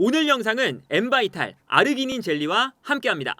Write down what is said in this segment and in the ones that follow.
오늘 영상은 엠바이탈 아르기닌 젤리와 함께합니다.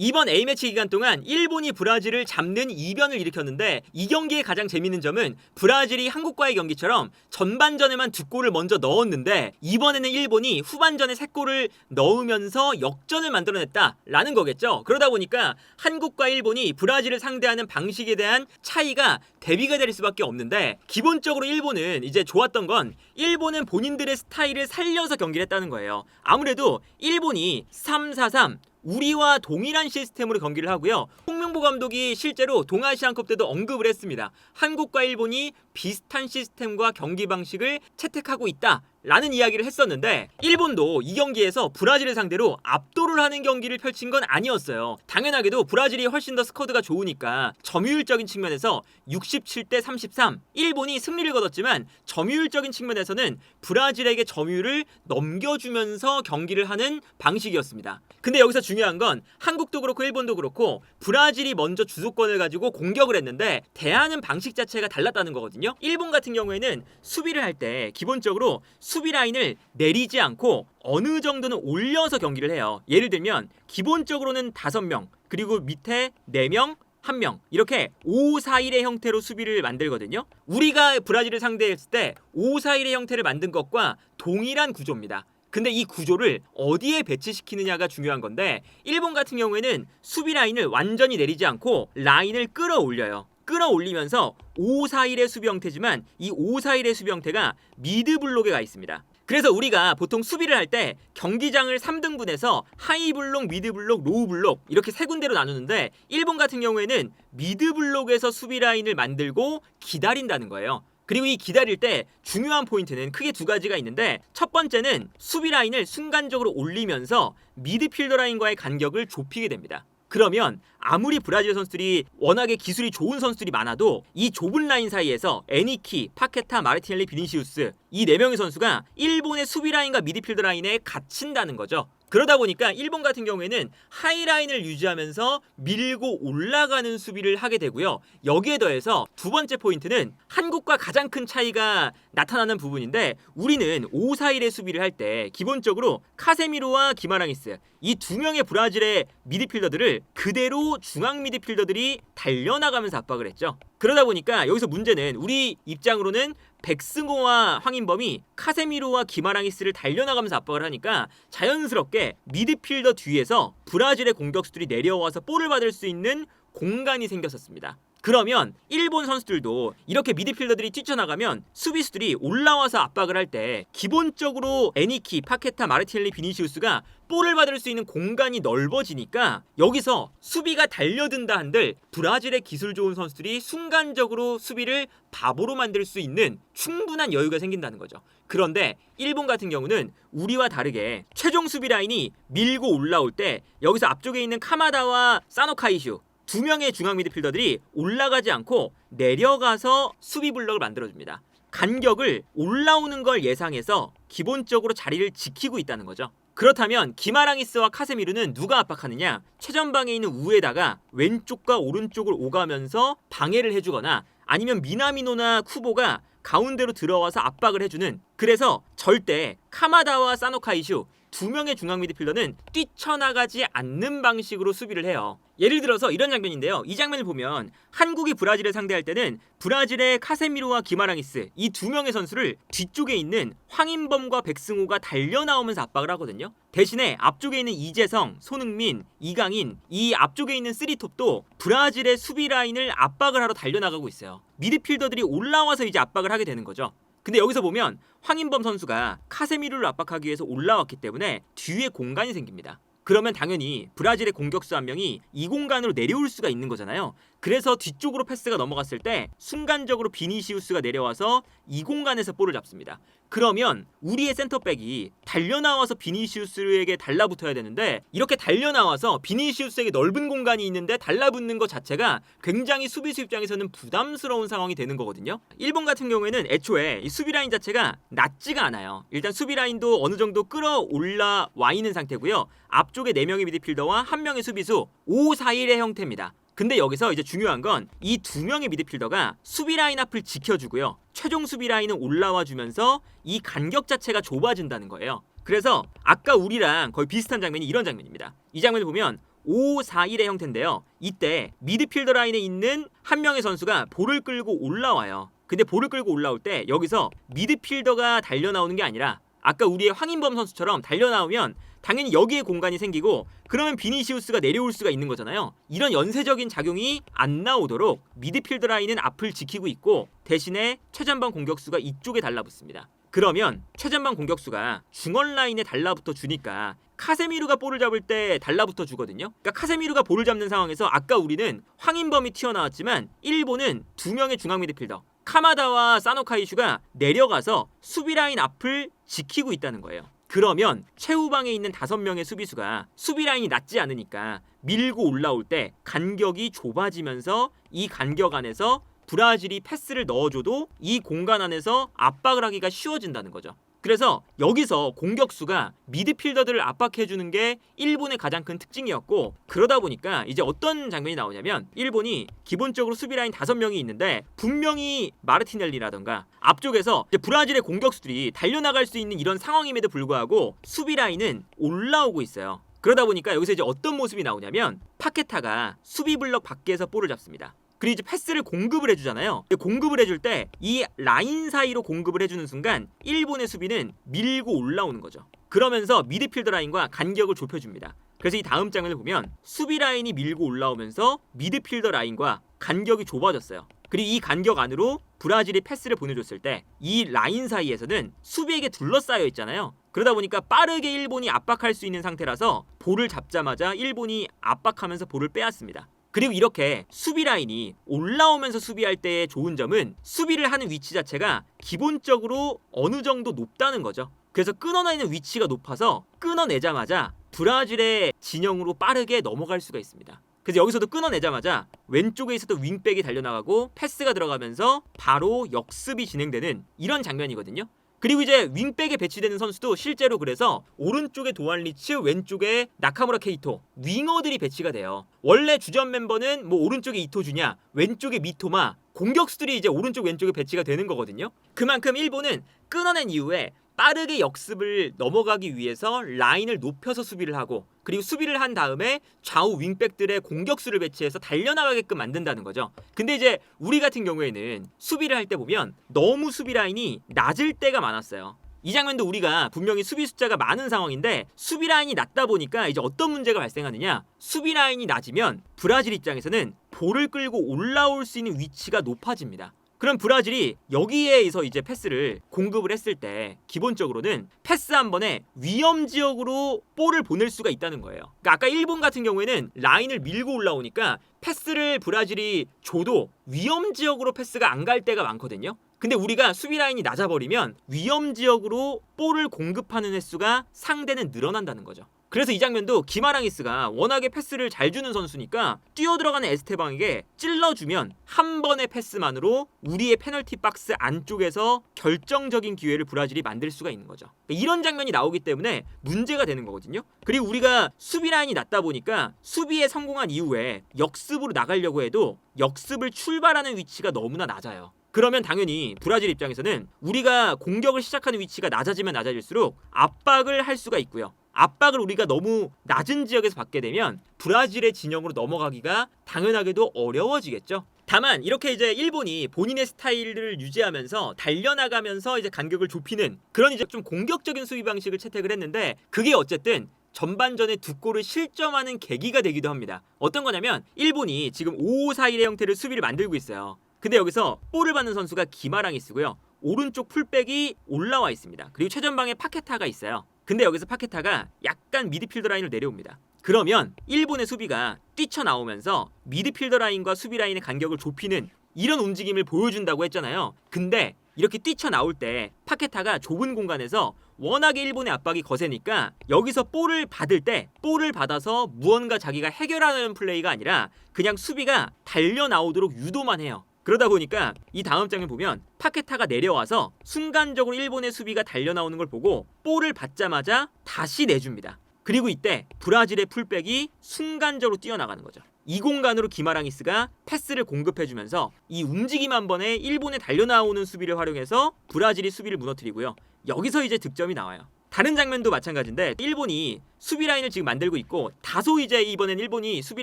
이번 A매치 기간 동안 일본이 브라질을 잡는 이변을 일으켰는데, 이 경기의 가장 재밌는 점은 브라질이 한국과의 경기처럼 전반전에만 2골을 먼저 넣었는데, 이번에는 일본이 후반전에 3골을 넣으면서 역전을 만들어냈다라는 거겠죠. 그러다 보니까 한국과 일본이 브라질을 상대하는 방식에 대한 차이가 대비가 될 수밖에 없는데, 기본적으로 일본은 이제 좋았던 건 일본은 본인들의 스타일을 살려서 경기를 했다는 거예요. 아무래도 일본이 3-4-3 우리와 동일한 시스템으로 경기를 하고요. 홍명보 감독이 실제로 동아시안컵 때도 언급을 했습니다. 한국과 일본이 비슷한 시스템과 경기 방식을 채택하고 있다 라는 이야기를 했었는데, 일본도 이 경기에서 브라질을 상대로 압도를 하는 경기를 펼친 건 아니었어요. 당연하게도 브라질이 훨씬 더 스쿼드가 좋으니까 점유율적인 측면에서 67대33 일본이 승리를 거뒀지만, 점유율적인 측면에서는 브라질에게 점유율을 넘겨주면서 경기를 하는 방식이었습니다. 근데 여기서 중요한 건 한국도 그렇고 일본도 그렇고 브라질이 먼저 주도권을 가지고 공격을 했는데 대하는 방식 자체가 달랐다는 거거든요. 일본 같은 경우에는 수비를 할 때 기본적으로 수비 라인을 내리지 않고 어느 정도는 올려서 경기를 해요. 예를 들면 기본적으로는 5명, 그리고 밑에 4명, 1명, 이렇게 5-4-1의 형태로 수비를 만들거든요. 우리가 브라질을 상대했을 때 5-4-1의 형태를 만든 것과 동일한 구조입니다. 근데 이 구조를 어디에 배치시키느냐가 중요한 건데, 일본 같은 경우에는 수비 라인을 완전히 내리지 않고 라인을 끌어올려요. 끌어올리면서 5-4-1의 수비 형태지만, 이 5-4-1의 수비 형태가 미드 블록에 가 있습니다. 그래서 우리가 보통 수비를 할 때 경기장을 3등분해서 하이 블록, 미드 블록, 로우 블록 이렇게 3군데로 나누는데, 일본 같은 경우에는 미드 블록에서 수비 라인을 만들고 기다린다는 거예요. 그리고 이 기다릴 때 중요한 포인트는 크게 2가지가 있는데, 첫 번째는 수비 라인을 순간적으로 올리면서 미드필더 라인과의 간격을 좁히게 됩니다. 그러면 아무리 브라질 선수들이 워낙에 기술이 좋은 선수들이 많아도 이 좁은 라인 사이에서 애니키, 파케타, 마르티넬리, 비니시우스 이 4명의 선수가 일본의 수비 라인과 미드필더 라인에 갇힌다는 거죠. 그러다 보니까 일본 같은 경우에는 하이라인을 유지하면서 밀고 올라가는 수비를 하게 되고요. 여기에 더해서 2번째 포인트는 한국과 가장 큰 차이가 나타나는 부분인데, 우리는 5-4-1의 수비를 할 때 기본적으로 카세미로와 기마랑이스 이 2명의 브라질의 미드필더들을 그대로 중앙 미드필더들이 달려나가면서 압박을 했죠. 그러다 보니까 여기서 문제는 우리 입장으로는 백승호와 황인범이 카세미로와 기마랑이스를 달려나가면서 압박을 하니까 자연스럽게 미드필더 뒤에서 브라질의 공격수들이 내려와서 볼을 받을 수 있는 공간이 생겼었습니다. 그러면 일본 선수들도 이렇게 미드필더들이 뛰쳐나가면 수비수들이 올라와서 압박을 할 때 기본적으로 애니키, 파케타, 마르티넬리, 비니시우스가 볼을 받을 수 있는 공간이 넓어지니까, 여기서 수비가 달려든다 한들 브라질의 기술 좋은 선수들이 순간적으로 수비를 바보로 만들 수 있는 충분한 여유가 생긴다는 거죠. 그런데 일본 같은 경우는 우리와 다르게 최종 수비 라인이 밀고 올라올 때 여기서 앞쪽에 있는 카마다와 사노카이슈 2명의 중앙 미드필더들이 올라가지 않고 내려가서 수비 블럭을 만들어줍니다. 간격을 올라오는 걸 예상해서 기본적으로 자리를 지키고 있다는 거죠. 그렇다면 기마랑이스와 카세미르는 누가 압박하느냐? 최전방에 있는 우에다가 왼쪽과 오른쪽을 오가면서 방해를 해주거나, 아니면 미나미노나 쿠보가 가운데로 들어와서 압박을 해주는, 그래서 절대 카마다와 사노카이슈 2명의 중앙 미드필더는 뛰쳐나가지 않는 방식으로 수비를 해요. 예를 들어서 이런 장면인데요. 이 장면을 보면 한국이 브라질을 상대할 때는 브라질의 카세미로와 기마랑이스 이 2명의 선수를 뒤쪽에 있는 황인범과 백승호가 달려나오면서 압박을 하거든요. 대신에 앞쪽에 있는 이재성, 손흥민, 이강인 이 앞쪽에 있는 3톱도 브라질의 수비 라인을 압박을 하러 달려나가고 있어요. 미드필더들이 올라와서 이제 압박을 하게 되는 거죠. 근데 여기서 보면 황인범 선수가 카세미르를 압박하기 위해서 올라왔기 때문에 뒤에 공간이 생깁니다. 그러면 당연히 브라질의 공격수 한 명이 이 공간으로 내려올 수가 있는 거잖아요. 그래서 뒤쪽으로 패스가 넘어갔을 때 순간적으로 비니시우스가 내려와서 이 공간에서 볼을 잡습니다. 그러면 우리의 센터백이 달려나와서 비니시우스에게 달라붙어야 되는데, 이렇게 달려나와서 비니시우스에게 넓은 공간이 있는데 달라붙는 것 자체가 굉장히 수비수 입장에서는 부담스러운 상황이 되는 거거든요. 일본 같은 경우에는 애초에 이 수비 라인 자체가 낮지가 않아요. 일단 수비 라인도 어느 정도 끌어올라 와 있는 상태고요. 앞쪽에 4명의 미드필더와 1명의 수비수 5-4-1의 형태입니다. 근데 여기서 이제 중요한 건 이 두 명의 미드필더가 수비 라인 앞을 지켜주고요. 최종 수비 라인은 올라와 주면서 이 간격 자체가 좁아진다는 거예요. 그래서 아까 우리랑 거의 비슷한 장면이 이런 장면입니다. 이 장면을 보면 5-4-1의 형태인데요. 이때 미드필더 라인에 있는 한 명의 선수가 볼을 끌고 올라와요. 근데 볼을 끌고 올라올 때 여기서 미드필더가 달려나오는 게 아니라 아까 우리의 황인범 선수처럼 달려나오면 당연히 여기에 공간이 생기고 그러면 비니시우스가 내려올 수가 있는 거잖아요. 이런 연쇄적인 작용이 안 나오도록 미드필더 라인은 앞을 지키고 있고 대신에 최전방 공격수가 이쪽에 달라붙습니다. 그러면 최전방 공격수가 중원 라인에 달라붙어 주니까 카세미루가 볼을 잡을 때 달라붙어 주거든요. 그러니까 카세미루가 볼을 잡는 상황에서 아까 우리는 황인범이 튀어나왔지만 일본은 두 명의 중앙 미드필더 카마다와 사노카이슈가 내려가서 수비 라인 앞을 지키고 있다는 거예요. 그러면 최후방에 있는 5명의 수비수가 수비 라인이 낮지 않으니까 밀고 올라올 때 간격이 좁아지면서 이 간격 안에서 브라질이 패스를 넣어줘도 이 공간 안에서 압박을 하기가 쉬워진다는 거죠. 그래서 여기서 공격수가 미드필더들을 압박해주는 게 일본의 가장 큰 특징이었고 그러다 보니까 이제 어떤 장면이 나오냐면 일본이 기본적으로 수비 라인 5명이 있는데 분명히 마르티넬리라던가 앞쪽에서 이제 브라질의 공격수들이 달려나갈 수 있는 이런 상황임에도 불구하고 수비 라인은 올라오고 있어요. 그러다 보니까 여기서 이제 어떤 모습이 나오냐면 파케타가 수비 블럭 밖에서 볼을 잡습니다. 그리고 이제 패스를 공급을 해주잖아요. 공급을 해줄 때 이 라인 사이로 공급을 해주는 순간 일본의 수비는 밀고 올라오는 거죠. 그러면서 미드필더 라인과 간격을 좁혀줍니다. 그래서 이 다음 장면을 보면 수비 라인이 밀고 올라오면서 미드필더 라인과 간격이 좁아졌어요. 그리고 이 간격 안으로 브라질이 패스를 보내줬을 때 이 라인 사이에서는 수비에게 둘러싸여 있잖아요. 그러다 보니까 빠르게 일본이 압박할 수 있는 상태라서 볼을 잡자마자 일본이 압박하면서 볼을 빼앗습니다. 그리고 이렇게 수비 라인이 올라오면서 수비할 때의 좋은 점은 수비를 하는 위치 자체가 기본적으로 어느 정도 높다는 거죠. 그래서 끊어내는 위치가 높아서 끊어내자마자 브라질의 진영으로 빠르게 넘어갈 수가 있습니다. 그래서 여기서도 끊어내자마자 왼쪽에 있었던 윙백이 달려나가고 패스가 들어가면서 바로 역습이 진행되는 이런 장면이거든요. 그리고 이제 윙백에 배치되는 선수도 실제로 그래서 오른쪽에 도안 리츠, 왼쪽에 나카무라 케이토 윙어들이 배치가 돼요. 원래 주전 멤버는 뭐 오른쪽에 이토주냐, 왼쪽에 미토마, 공격수들이 이제 오른쪽 왼쪽에 배치가 되는 거거든요. 그만큼 일본은 끊어낸 이후에 빠르게 역습을 넘어가기 위해서 라인을 높여서 수비를 하고 그리고 수비를 한 다음에 좌우 윙백들의 공격수를 배치해서 달려나가게끔 만든다는 거죠. 근데 이제 우리 같은 경우에는 수비를 할 때 보면 너무 수비 라인이 낮을 때가 많았어요. 이 장면도 우리가 분명히 수비 숫자가 많은 상황인데 수비 라인이 낮다 보니까 이제 어떤 문제가 발생하느냐, 수비 라인이 낮으면 브라질 입장에서는 볼을 끌고 올라올 수 있는 위치가 높아집니다. 그럼 브라질이 여기에서 이제 패스를 공급을 했을 때 기본적으로는 패스 한 번에 위험 지역으로 볼을 보낼 수가 있다는 거예요. 그러니까 아까 일본 같은 경우에는 라인을 밀고 올라오니까 패스를 브라질이 줘도 위험 지역으로 패스가 안 갈 때가 많거든요. 근데 우리가 수비 라인이 낮아버리면 위험 지역으로 볼을 공급하는 횟수가 상대는 늘어난다는 거죠. 그래서 이 장면도 기마랑이스가 워낙에 패스를 잘 주는 선수니까 뛰어들어가는 에스테방에게 찔러주면 한 번의 패스만으로 우리의 페널티 박스 안쪽에서 결정적인 기회를 브라질이 만들 수가 있는 거죠. 이런 장면이 나오기 때문에 문제가 되는 거거든요. 그리고 우리가 수비 라인이 낮다 보니까 수비에 성공한 이후에 역습으로 나가려고 해도 역습을 출발하는 위치가 너무나 낮아요. 그러면 당연히 브라질 입장에서는 우리가 공격을 시작하는 위치가 낮아지면 낮아질수록 압박을 할 수가 있고요. 압박을 우리가 너무 낮은 지역에서 받게 되면 브라질의 진영으로 넘어가기가 당연하게도 어려워지겠죠. 다만 이렇게 이제 일본이 본인의 스타일을 유지하면서 달려나가면서 이제 간격을 좁히는 그런 이제 좀 공격적인 수비 방식을 채택을 했는데 그게 어쨌든 전반전에 2골을 실점하는 계기가 되기도 합니다. 어떤 거냐면 일본이 지금 5-4-1의 형태를 수비를 만들고 있어요. 근데 여기서 볼을 받는 선수가 기마랑이스고요. 오른쪽 풀백이 올라와 있습니다. 그리고 최전방에 파케타가 있어요. 근데 여기서 파케타가 약간 미드필더 라인을 내려옵니다. 그러면 일본의 수비가 뛰쳐나오면서 미드필더 라인과 수비 라인의 간격을 좁히는 이런 움직임을 보여준다고 했잖아요. 근데 이렇게 뛰쳐나올 때 파케타가 좁은 공간에서 워낙에 일본의 압박이 거세니까 여기서 볼을 받을 때 볼을 받아서 무언가 자기가 해결하는 플레이가 아니라 그냥 수비가 달려나오도록 유도만 해요. 그러다 보니까 이 다음 장면 보면 파케타가 내려와서 순간적으로 일본의 수비가 달려나오는 걸 보고 볼을 받자마자 다시 내줍니다. 그리고 이때 브라질의 풀백이 순간적으로 뛰어나가는 거죠. 이 공간으로 기마랑이스가 패스를 공급해주면서 이 움직임 한 번에 일본에 달려나오는 수비를 활용해서 브라질이 수비를 무너뜨리고요. 여기서 이제 득점이 나와요. 다른 장면도 마찬가지인데 일본이 수비 라인을 지금 만들고 있고 다소 이제 이번엔 일본이 수비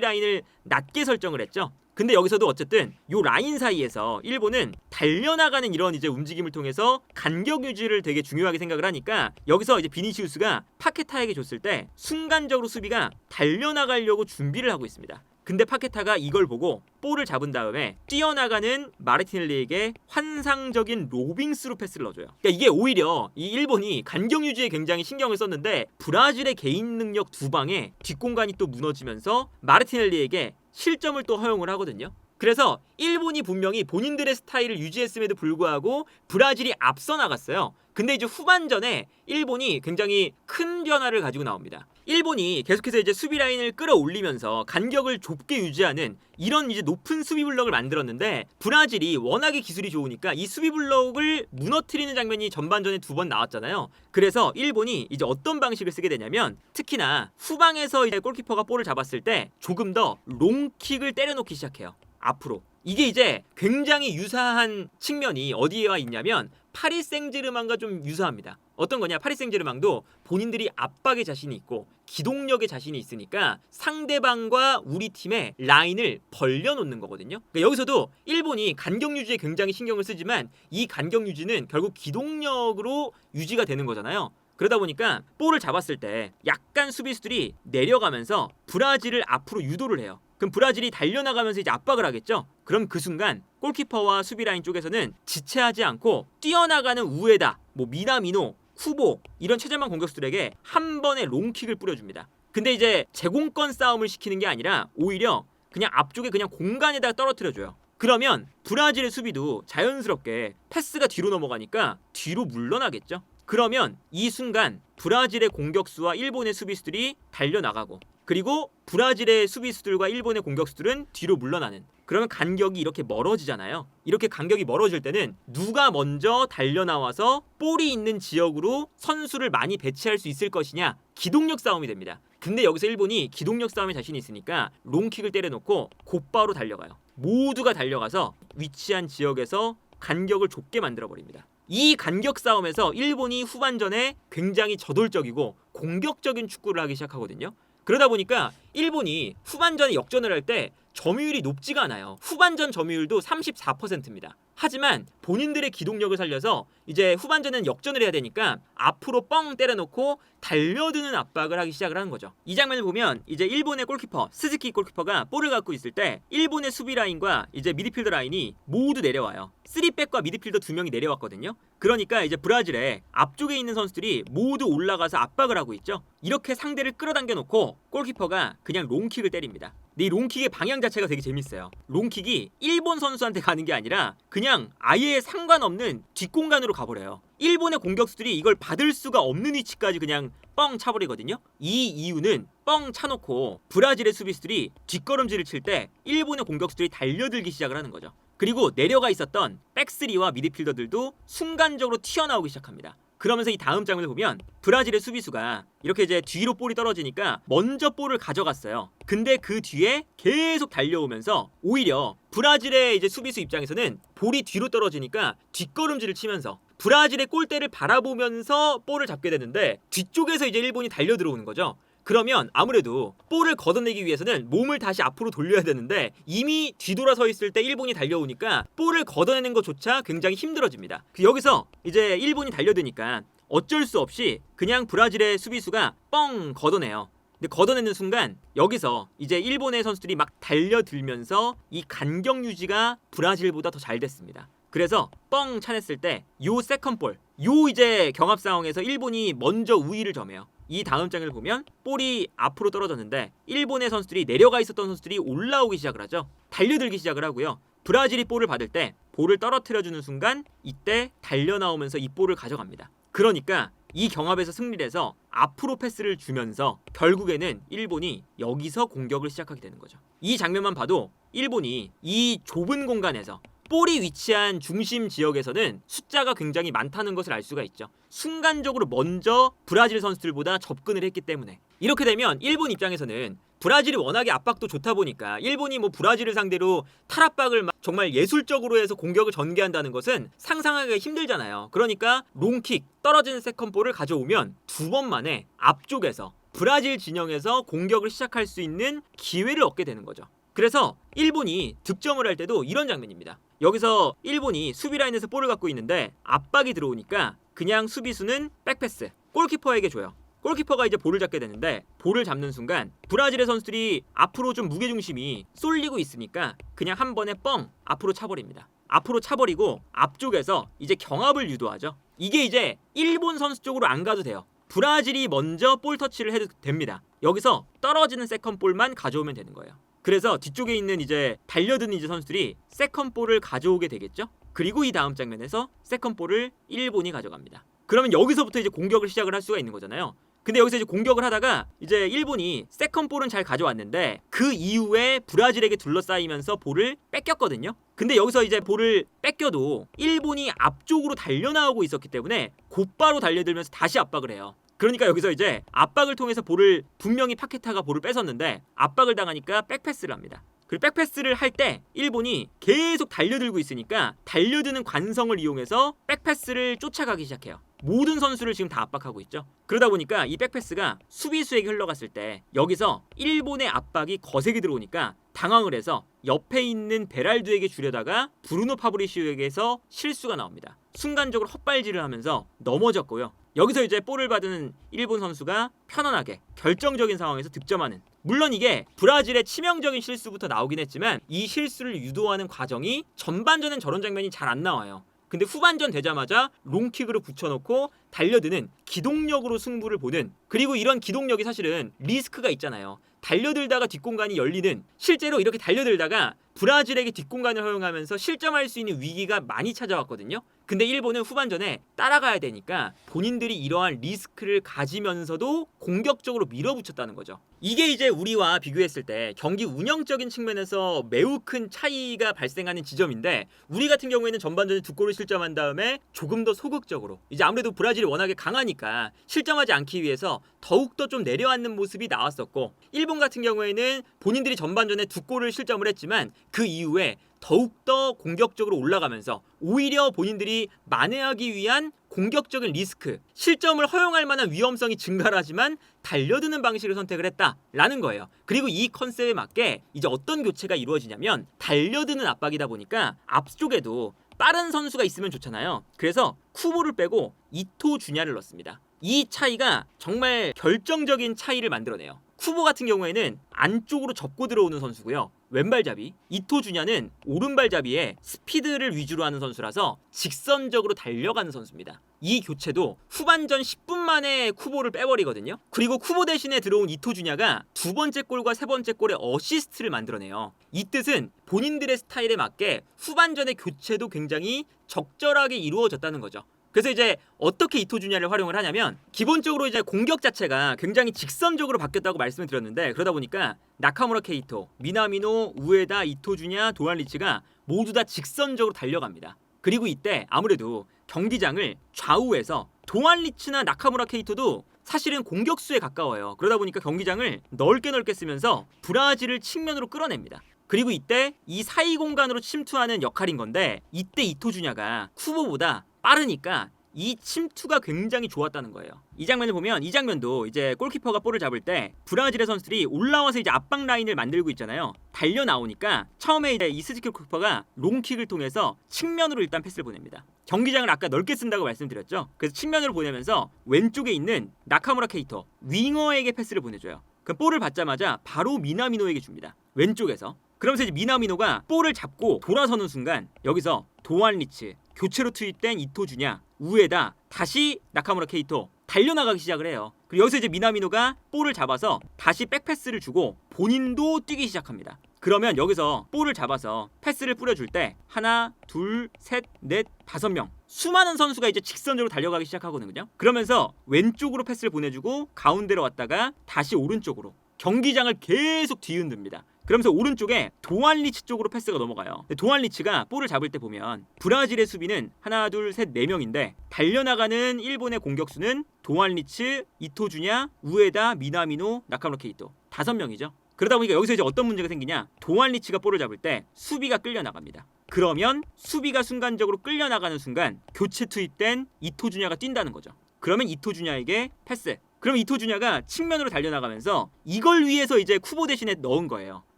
라인을 낮게 설정을 했죠. 근데 여기서도 어쨌든 요 라인 사이에서 일본은 달려나가는 이런 이제 움직임을 통해서 간격 유지를 되게 중요하게 생각을 하니까 여기서 이제 비니시우스가 파케타에게 줬을 때 순간적으로 수비가 달려나가려고 준비를 하고 있습니다. 근데 파케타가 이걸 보고 볼을 잡은 다음에 뛰어나가는 마르티넬리에게 환상적인 로빙스루 패스를 넣어줘요. 그러니까 이게 오히려 이 일본이 간격 유지에 굉장히 신경을 썼는데 브라질의 개인 능력 두 방에 뒷공간이 또 무너지면서 마르티넬리에게 실점을 또 허용을 하거든요. 그래서 일본이 분명히 본인들의 스타일을 유지했음에도 불구하고 브라질이 앞서 나갔어요. 근데 이제 후반전에 일본이 굉장히 큰 변화를 가지고 나옵니다. 일본이 계속해서 이제 수비 라인을 끌어올리면서 간격을 좁게 유지하는 이런 이제 높은 수비 블럭을 만들었는데 브라질이 워낙에 기술이 좋으니까 이 수비 블럭을 무너뜨리는 장면이 전반전에 2번 나왔잖아요. 그래서 일본이 이제 어떤 방식을 쓰게 되냐면 특히나 후방에서 이제 골키퍼가 볼을 잡았을 때 조금 더 롱킥을 때려놓기 시작해요. 앞으로. 이게 이제 굉장히 유사한 측면이 어디에와 있냐면 파리 생제르맹과 좀 유사합니다. 어떤 거냐? 파리 생제르맹도 본인들이 압박에 자신이 있고 기동력에 자신이 있으니까 상대방과 우리 팀의 라인을 벌려놓는 거거든요. 그러니까 여기서도 일본이 간격 유지에 굉장히 신경을 쓰지만 이 간격 유지는 결국 기동력으로 유지가 되는 거잖아요. 그러다 보니까 볼을 잡았을 때 약간 수비수들이 내려가면서 브라질을 앞으로 유도를 해요. 그럼 브라질이 달려나가면서 이제 압박을 하겠죠? 그럼 그 순간 골키퍼와 수비라인 쪽에서는 지체하지 않고 뛰어나가는 우에다, 미나미노, 후보 이런 최전방 공격수들에게 한 번의 롱킥을 뿌려줍니다. 근데 이제 제공권 싸움을 시키는 게 아니라 오히려 그냥 앞쪽에 그냥 공간에다 떨어뜨려줘요. 그러면 브라질의 수비도 자연스럽게 패스가 뒤로 넘어가니까 뒤로 물러나겠죠? 그러면 이 순간 브라질의 공격수와 일본의 수비수들이 달려나가고 그리고 브라질의 수비수들과 일본의 공격수들은 뒤로 물러나는 그러면 간격이 이렇게 멀어지잖아요. 이렇게 간격이 멀어질 때는 누가 먼저 달려나와서 볼이 있는 지역으로 선수를 많이 배치할 수 있을 것이냐 기동력 싸움이 됩니다. 근데 여기서 일본이 기동력 싸움에 자신이 있으니까 롱킥을 때려놓고 곧바로 달려가요. 모두가 달려가서 위치한 지역에서 간격을 좁게 만들어버립니다. 이 간격 싸움에서 일본이 후반전에 굉장히 저돌적이고 공격적인 축구를 하기 시작하거든요. 그러다 보니까 일본이 후반전에 역전을 할 때 점유율이 높지가 않아요. 후반전 점유율도 34%입니다. 하지만 본인들의 기동력을 살려서 이제 후반전에는 역전을 해야 되니까 앞으로 뻥 때려놓고 달려드는 압박을 하기 시작을 하는 거죠. 이 장면을 보면 이제 일본의 골키퍼 스즈키 골키퍼가 볼을 갖고 있을 때 일본의 수비 라인과 이제 미드필더 라인이 모두 내려와요. 3백과 미드필더 2명이 내려왔거든요. 그러니까 이제 브라질의 앞쪽에 있는 선수들이 모두 올라가서 압박을 하고 있죠. 이렇게 상대를 끌어당겨 놓고 골키퍼가 그냥 롱킥을 때립니다. 근데 이 롱킥의 방향 자체가 되게 재밌어요. 롱킥이 일본 선수한테 가는 게 아니라 그냥 아예 상관없는 뒷공간으로 가버려요. 일본의 공격수들이 이걸 받을 수가 없는 위치까지 그냥 뻥 차버리거든요. 이 이유는 뻥 차놓고 브라질의 수비수들이 뒷걸음질을 칠 때 일본의 공격수들이 달려들기 시작을 하는 거죠. 그리고 내려가 있었던 백스리와 미드필더들도 순간적으로 튀어나오기 시작합니다. 그러면서 이 다음 장면을 보면 브라질의 수비수가 이렇게 이제 뒤로 볼이 떨어지니까 먼저 볼을 가져갔어요. 근데 그 뒤에 계속 달려오면서 오히려 브라질의 이제 수비수 입장에서는 볼이 뒤로 떨어지니까 뒷걸음질을 치면서 브라질의 골대를 바라보면서 볼을 잡게 되는데 뒤쪽에서 이제 일본이 달려 들어오는 거죠. 그러면 아무래도 볼을 걷어내기 위해서는 몸을 다시 앞으로 돌려야 되는데 이미 뒤돌아서 있을 때 일본이 달려오니까 볼을 걷어내는 것조차 굉장히 힘들어집니다. 여기서 이제 일본이 달려드니까 어쩔 수 없이 그냥 브라질의 수비수가 뻥 걷어내요. 근데 걷어내는 순간 여기서 이제 일본의 선수들이 막 달려들면서 이 간격 유지가 브라질보다 더 잘 됐습니다. 그래서 뻥 차냈을 때 요 세컨볼 요 이제 경합 상황에서 일본이 먼저 우위를 점해요. 이 다음 장을 보면 볼이 앞으로 떨어졌는데 일본의 선수들이 내려가 있었던 선수들이 올라오기 시작을 하죠. 달려들기 시작을 하고요. 브라질이 볼을 받을 때 볼을 떨어뜨려주는 순간 이때 달려나오면서 이 볼을 가져갑니다. 그러니까 이 경합에서 승리를 해서 앞으로 패스를 주면서 결국에는 일본이 여기서 공격을 시작하게 되는 거죠. 이 장면만 봐도 일본이 이 좁은 공간에서 볼이 위치한 중심 지역에서는 숫자가 굉장히 많다는 것을 알 수가 있죠. 순간적으로 먼저 브라질 선수들보다 접근을 했기 때문에 이렇게 되면 일본 입장에서는 브라질이 워낙에 압박도 좋다 보니까 일본이 뭐 브라질을 상대로 탈압박을 막 정말 예술적으로 해서 공격을 전개한다는 것은 상상하기가 힘들잖아요. 그러니까 롱킥, 떨어지는 세컨볼을 가져오면 두 번 만에 앞쪽에서 브라질 진영에서 공격을 시작할 수 있는 기회를 얻게 되는 거죠. 그래서 일본이 득점을 할 때도 이런 장면입니다. 여기서 일본이 수비 라인에서 볼을 갖고 있는데 압박이 들어오니까 그냥 수비수는 백패스, 골키퍼에게 줘요. 골키퍼가 이제 볼을 잡게 되는데 볼을 잡는 순간 브라질의 선수들이 앞으로 좀 무게중심이 쏠리고 있으니까 그냥 한 번에 뻥 앞으로 차버립니다. 앞으로 차버리고 앞쪽에서 이제 경합을 유도하죠. 이게 이제 일본 선수 쪽으로 안 가도 돼요. 브라질이 먼저 볼 터치를 해도 됩니다. 여기서 떨어지는 세컨볼만 가져오면 되는 거예요. 그래서 뒤쪽에 있는 이제 달려드는 이제 선수들이 세컨볼을 가져오게 되겠죠. 그리고 이 다음 장면에서 세컨볼을 일본이 가져갑니다. 그러면 여기서부터 이제 공격을 시작을 할 수가 있는 거잖아요. 근데 여기서 이제 공격을 하다가 이제 일본이 세컨볼은 잘 가져왔는데 그 이후에 브라질에게 둘러싸이면서 볼을 뺏겼거든요. 근데 여기서 이제 볼을 뺏겨도 일본이 앞쪽으로 달려나오고 있었기 때문에 곧바로 달려들면서 다시 압박을 해요. 그러니까 여기서 이제 압박을 통해서 볼을 분명히 파케타가 볼을 뺏었는데 압박을 당하니까 백패스를 합니다. 그리고 백패스를 할 때 일본이 계속 달려들고 있으니까 달려드는 관성을 이용해서 백패스를 쫓아가기 시작해요. 모든 선수를 지금 다 압박하고 있죠. 그러다 보니까 이 백패스가 수비수에게 흘러갔을 때 여기서 일본의 압박이 거세게 들어오니까 당황을 해서 옆에 있는 베랄두에게 주려다가 브루노 파브리시오에게서 실수가 나옵니다. 순간적으로 헛발질을 하면서 넘어졌고요. 여기서 이제 볼을 받은 일본 선수가 편안하게 결정적인 상황에서 득점하는, 물론 이게 브라질의 치명적인 실수부터 나오긴 했지만 이 실수를 유도하는 과정이 전반전엔 저런 장면이 잘 안 나와요. 근데 후반전 되자마자 롱킥으로 붙여놓고 달려드는 기동력으로 승부를 보는, 그리고 이런 기동력이 사실은 리스크가 있잖아요. 달려들다가 뒷공간이 열리는, 실제로 이렇게 달려들다가 브라질에게 뒷공간을 허용하면서 실점할 수 있는 위기가 많이 찾아왔거든요. 근데 일본은 후반전에 따라가야 되니까 본인들이 이러한 리스크를 가지면서도 공격적으로 밀어붙였다는 거죠. 이게 이제 우리와 비교했을 때 경기 운영적인 측면에서 매우 큰 차이가 발생하는 지점인데, 우리 같은 경우에는 전반전에 2골을 실점한 다음에 조금 더 소극적으로, 이제 아무래도 브라질이 워낙에 강하니까 실점하지 않기 위해서 더욱더 좀 내려앉는 모습이 나왔었고, 일본 같은 경우에는 본인들이 전반전에 2골을 실점을 했지만 그 이후에 더욱더 공격적으로 올라가면서 오히려 본인들이 만회하기 위한 공격적인 리스크, 실점을 허용할 만한 위험성이 증가하지만 달려드는 방식을 선택을 했다라는 거예요. 그리고 이 컨셉에 맞게 이제 어떤 교체가 이루어지냐면, 달려드는 압박이다 보니까 앞쪽에도 빠른 선수가 있으면 좋잖아요. 그래서 쿠보를 빼고 이토 주냐를 넣습니다. 이 차이가 정말 결정적인 차이를 만들어내요. 쿠보 같은 경우에는 안쪽으로 접고 들어오는 선수고요. 왼발잡이, 이토 주냐는 오른발잡이에 스피드를 위주로 하는 선수라서 직선적으로 달려가는 선수입니다. 이 교체도 후반전 10분 만에 쿠보를 빼버리거든요. 그리고 쿠보 대신에 들어온 이토 주냐가 두 번째 골과 세 번째 골에 어시스트를 만들어내요. 이 뜻은 본인들의 스타일에 맞게 후반전의 교체도 굉장히 적절하게 이루어졌다는 거죠. 그래서 이제 어떻게 이토 주냐를 활용을 하냐면, 기본적으로 이제 공격 자체가 굉장히 직선적으로 바뀌었다고 말씀을 드렸는데, 그러다 보니까 나카무라 케이토, 미나미노, 우에다, 이토 주냐, 도안 리치가 모두 다 직선적으로 달려갑니다. 그리고 이때 아무래도 경기장을 좌우에서 도안 리치나 나카무라 케이토도 사실은 공격수에 가까워요. 그러다 보니까 경기장을 넓게 쓰면서 브라질을 측면으로 끌어냅니다. 그리고 이때 이 사이 공간으로 침투하는 역할인 건데, 이때 이토 주냐가 쿠보보다 빠르니까 이 침투가 굉장히 좋았다는 거예요. 이 장면을 보면, 이 장면도 이제 골키퍼가 볼을 잡을 때 브라질의 선수들이 올라와서 이제 압박 라인을 만들고 있잖아요. 달려 나오니까 처음에 이제 이스지키 골키퍼가 롱킥을 통해서 측면으로 일단 패스를 보냅니다. 경기장을 아까 넓게 쓴다고 말씀드렸죠. 그래서 측면으로 보내면서 왼쪽에 있는 나카무라 케이토 윙어에게 패스를 보내줘요. 그 볼을 받자마자 바로 미나미노에게 줍니다. 왼쪽에서. 그러면서 이제 미나미노가 볼을 잡고 돌아서는 순간 여기서 도안 리치, 교체로 투입된 이토 주냐, 우에다, 다시 나카무라 케이토 달려나가기 시작을 해요. 그리고 여기서 이제 미나미노가 볼을 잡아서 다시 백패스를 주고 본인도 뛰기 시작합니다. 그러면 여기서 볼을 잡아서 패스를 뿌려줄 때 하나, 둘, 셋, 넷, 5명 수많은 선수가 이제 직선적으로 달려가기 시작하거든요. 그러면서 왼쪽으로 패스를 보내주고 가운데로 왔다가 다시 오른쪽으로 경기장을 계속 뒤흔듭니다. 그러면서 오른쪽에 도안 리치 쪽으로 패스가 넘어가요. 도안 리치가 볼을 잡을 때 보면 브라질의 수비는 하나, 둘, 셋, 4명인데 달려나가는 일본의 공격수는 도안 리치, 이토 주냐, 우에다, 미나미노, 나카무라 케이토 5명이죠. 그러다 보니까 여기서 이제 어떤 문제가 생기냐? 도안 리치가 볼을 잡을 때 수비가 끌려 나갑니다. 그러면 수비가 순간적으로 끌려 나가는 순간 교체 투입된 이토주냐가 뛴다는 거죠. 그러면 이토주냐에게 패스. 그럼 이토주냐가 측면으로 달려나가면서 이걸 위해서 이제 쿠보 대신에 넣은 거예요.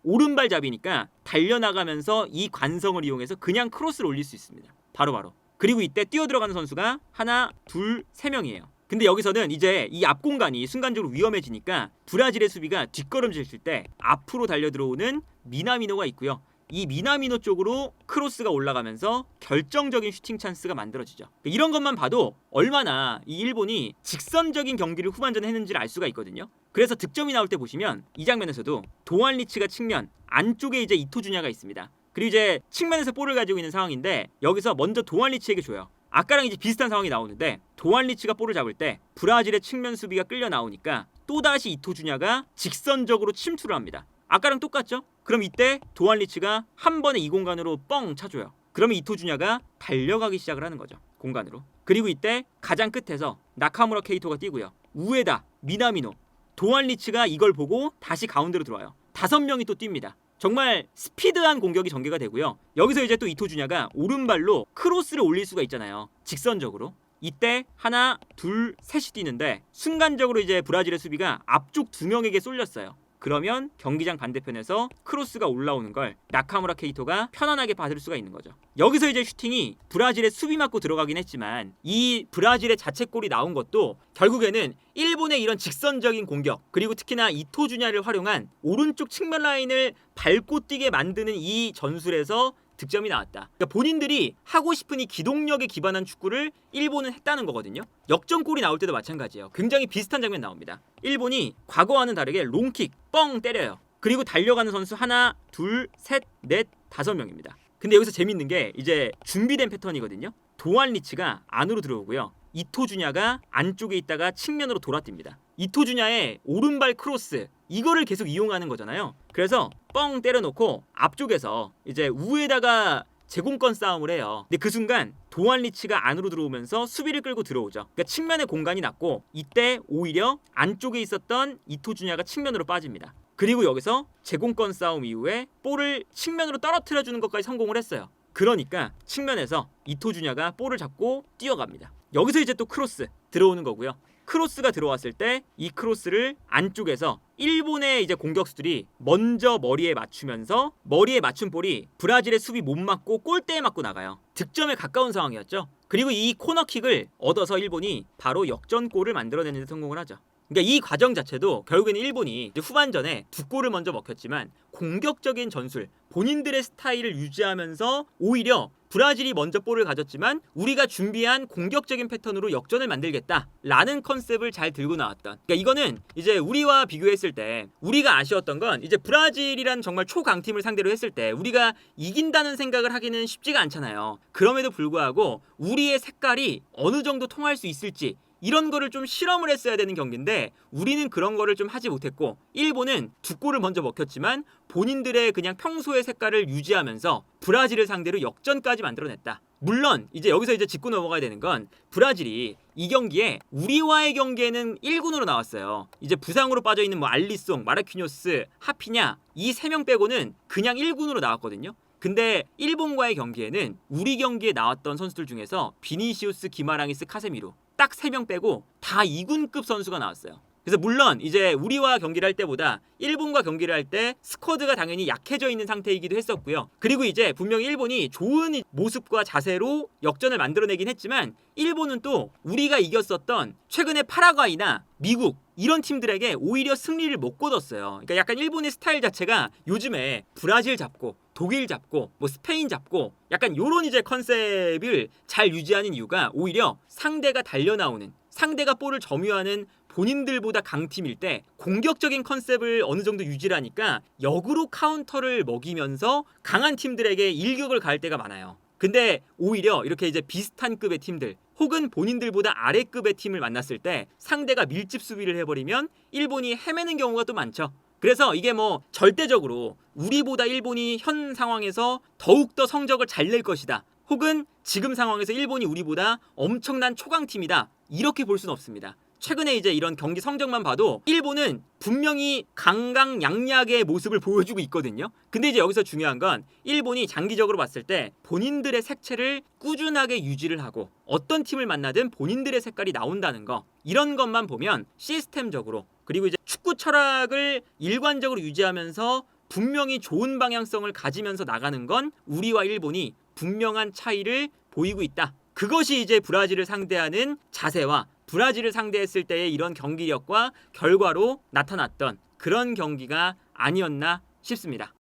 오른발잡이니까 달려나가면서 이 관성을 이용해서 그냥 크로스를 올릴 수 있습니다. 바로바로. 그리고 이때 뛰어들어가는 선수가 하나, 둘, 세 명이에요. 근데 여기서는 이제 이 앞 공간이 순간적으로 위험해지니까 브라질의 수비가 뒷걸음질 때 앞으로 달려 들어오는 미나미노가 있고요. 이 미나미노 쪽으로 크로스가 올라가면서 결정적인 슈팅 찬스가 만들어지죠. 이런 것만 봐도 얼마나 이 일본이 직선적인 경기를 후반전에 했는지를 알 수가 있거든요. 그래서 득점이 나올 때 보시면 이 장면에서도 도안 리치가 측면 안쪽에 이제 이토주냐가 있습니다. 그리고 이제 측면에서 볼을 가지고 있는 상황인데 여기서 먼저 도안 리치에게 줘요. 아까랑 이제 비슷한 상황이 나오는데 도안 리치가 볼을 잡을 때 브라질의 측면 수비가 끌려 나오니까 또다시 이토주냐가 직선적으로 침투를 합니다. 아까랑 똑같죠? 그럼 이때 도안 리치가 한 번에 이 공간으로 뻥 차줘요. 그러면 이토주냐가 달려가기 시작을 하는 거죠. 공간으로. 그리고 이때 가장 끝에서 나카무라 케이토가 뛰고요. 우에다, 미나미노, 도안 리치가 이걸 보고 다시 가운데로 들어와요. 5명이 또 뜁니다. 정말 스피드한 공격이 전개가 되고요. 여기서 이제 또 이토주냐가 오른발로 크로스를 올릴 수가 있잖아요. 직선적으로. 이때 하나, 둘, 셋이 뛰는데 순간적으로 이제 브라질의 수비가 앞쪽 2명에게 쏠렸어요. 그러면 경기장 반대편에서 크로스가 올라오는 걸 나카무라 케이토가 편안하게 받을 수가 있는 거죠. 여기서 이제 슈팅이 브라질의 수비 맞고 들어가긴 했지만 이 브라질의 자책골이 나온 것도 결국에는 일본의 이런 직선적인 공격 그리고 특히나 이토주냐를 활용한 오른쪽 측면 라인을 밟고 뛰게 만드는 이 전술에서 득점이 나왔다. 그러니까 본인들이 하고 싶은 이 기동력에 기반한 축구를 일본은 했다는 거거든요. 역전골이 나올 때도 마찬가지예요. 굉장히 비슷한 장면 나옵니다. 일본이 과거와는 다르게 롱킥 뻥 때려요. 그리고 달려가는 선수 하나, 둘, 셋, 넷, 5명입니다. 근데 여기서 재밌는 게 이제 준비된 패턴이거든요. 도안 리치가 안으로 들어오고요. 이토주냐가 안쪽에 있다가 측면으로 돌아뜁니다. 이토주냐의 오른발 크로스 이거를 계속 이용하는 거잖아요. 그래서 뻥 때려놓고 앞쪽에서 이제 우에다가 제공권 싸움을 해요. 근데 그 순간 도안 리치가 안으로 들어오면서 수비를 끌고 들어오죠. 그러니까 측면에 공간이 났고 이때 오히려 안쪽에 있었던 이토주냐가 측면으로 빠집니다. 그리고 여기서 제공권 싸움 이후에 볼을 측면으로 떨어뜨려주는 것까지 성공을 했어요. 그러니까 측면에서 이토주냐가 볼을 잡고 뛰어갑니다. 여기서 이제 또 크로스 들어오는 거고요. 크로스가 들어왔을 때 이 크로스를 안쪽에서 일본의 이제 공격수들이 먼저 머리에 맞추면서 머리에 맞춘 볼이 브라질의 수비 못 맞고 골대에 맞고 나가요. 득점에 가까운 상황이었죠. 그리고 이 코너킥을 얻어서 일본이 바로 역전골을 만들어내는 데 성공을 하죠. 그러니까 이 과정 자체도 결국에는 일본이 후반전에 2골을 먼저 먹혔지만 공격적인 전술, 본인들의 스타일을 유지하면서 오히려 브라질이 먼저 볼을 가졌지만 우리가 준비한 공격적인 패턴으로 역전을 만들겠다라는 컨셉을 잘 들고 나왔던. 그러니까 이거는 이제 우리와 비교했을 때 우리가 아쉬웠던 건 이제 브라질이란 정말 초강팀을 상대로 했을 때 우리가 이긴다는 생각을 하기는 쉽지가 않잖아요. 그럼에도 불구하고 우리의 색깔이 어느 정도 통할 수 있을지 이런 거를 좀 실험을 했어야 되는 경기인데 우리는 그런 거를 좀 하지 못했고 일본은 2골을 먼저 먹혔지만 본인들의 그냥 평소의 색깔을 유지하면서 브라질을 상대로 역전까지 만들어냈다. 물론 이제 여기서 이제 짚고 넘어가야 되는 건 브라질이 이 경기에 우리와의 경기에는 1군으로 나왔어요. 이제 부상으로 빠져있는 뭐 알리송, 마르키뇨스, 하피냐 이 3명 빼고는 그냥 1군으로 나왔거든요. 근데 일본과의 경기에는 우리 경기에 나왔던 선수들 중에서 비니시우스, 기마랑이스, 카세미루 딱 3명 빼고 다 2군급 선수가 나왔어요. 그래서 물론 이제 우리와 경기를 할 때보다 일본과 경기를 할 때 스쿼드가 당연히 약해져 있는 상태이기도 했었고요. 그리고 이제 분명히 일본이 좋은 모습과 자세로 역전을 만들어내긴 했지만 일본은 또 우리가 이겼었던 최근에 파라과이나 미국 이런 팀들에게 오히려 승리를 못 거뒀어요. 그러니까 약간 일본의 스타일 자체가 요즘에 브라질 잡고 독일 잡고 뭐 스페인 잡고 약간 요런 이제 컨셉을 잘 유지하는 이유가 오히려 상대가 달려나오는 상대가 볼을 점유하는 본인들보다 강팀일 때 공격적인 컨셉을 어느 정도 유지를 하니까 역으로 카운터를 먹이면서 강한 팀들에게 일격을 가할 때가 많아요. 근데 오히려 이렇게 이제 비슷한 급의 팀들 혹은 본인들보다 아래급의 팀을 만났을 때 상대가 밀집 수비를 해버리면 일본이 헤매는 경우가 또 많죠. 그래서 이게 뭐 절대적으로 우리보다 일본이 현 상황에서 더욱더 성적을 잘 낼 것이다. 혹은 지금 상황에서 일본이 우리보다 엄청난 초강팀이다. 이렇게 볼 수는 없습니다. 최근에 이제 이런 경기 성적만 봐도 일본은 분명히 강강약약의 모습을 보여주고 있거든요. 근데 이제 여기서 중요한 건 일본이 장기적으로 봤을 때 본인들의 색채를 꾸준하게 유지를 하고 어떤 팀을 만나든 본인들의 색깔이 나온다는 거, 이런 것만 보면 시스템적으로, 그리고 이제 축구 철학을 일관적으로 유지하면서 분명히 좋은 방향성을 가지면서 나가는 건 우리와 일본이 분명한 차이를 보이고 있다. 그것이 이제 브라질을 상대하는 자세와 브라질을 상대했을 때의 이런 경기력과 결과로 나타났던 그런 경기가 아니었나 싶습니다.